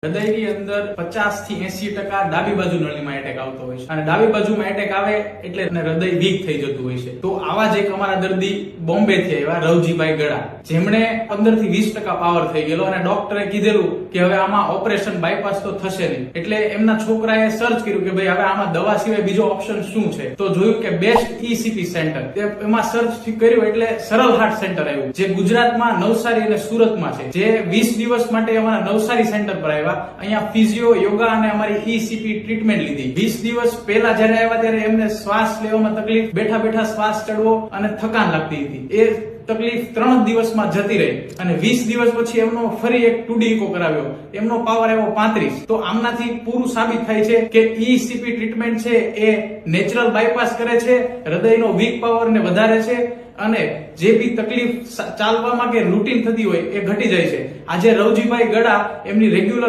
હૃદયની અંદર 50 થી 80% ડાબી બાજુ નળીમાં એટેક આવતો હોય છે અને ડાબી બાજુમાં એટેક આવે એટલે હૃદય વીક થઈ જતું હોય છે. તો આવા જ એક અમારા દર્દી બોમ્બે થી આવ્યા, રવજીભાઈ ગડા, જેમણે 15 થી 20% પાવર થઈ ગયેલો અને ડોક્ટરે કીધેલું કે હવે આમાં ઓપરેશન બાયપાસ તો થશે નહીં. એટલે એમના છોકરાએ સર્ચ કર્યું કે ભાઈ હવે આમાં દવા સિવાય બીજો ઓપ્શન શું છે. તો જોયું કે બેસ્ટ ઈસીપી સેન્ટર, એમાં સર્ચ કર્યું એટલે સરળ હાર્ટ સેન્ટર આવ્યું, જે ગુજરાતમાં નવસારી અને સુરતમાં છે. જે 20 દિવસ માટે અમારા નવસારી સેન્ટર પર આવ્યા. અહીંયા ફિઝિયો, યોગા અને અમારી ઈસીપી ટ્રીટમેન્ટ લીધી. 20 દિવસ પહેલા જયારે આવ્યા ત્યારે એમને શ્વાસ લેવામાં તકલીફ, બેઠા બેઠા શ્વાસ ચડવો અને થકાન લાગતી હતી. એ તકલીફ 3 દિવસમાં જતી રહી અને 20 દિવસ પછી એમનો ફરી એક 2D ઇકો કરાવ્યો, એમનો પાવર આવ્યો 35. તો આમનાથી પૂરું સાબિત થાય છે કે ઈસીપી ટ્રીટમેન્ટ છે એ નેચરલ બાયપાસ કરે છે, હૃદયનો વીક પાવર ને વધારે છે અને જે બી તકલીફ ચાલવામાં કે રૂટીન થતી હોય એ ઘટી જાય છે. આજે રવજીભાઈ ગડા એમની રેગ્યુલર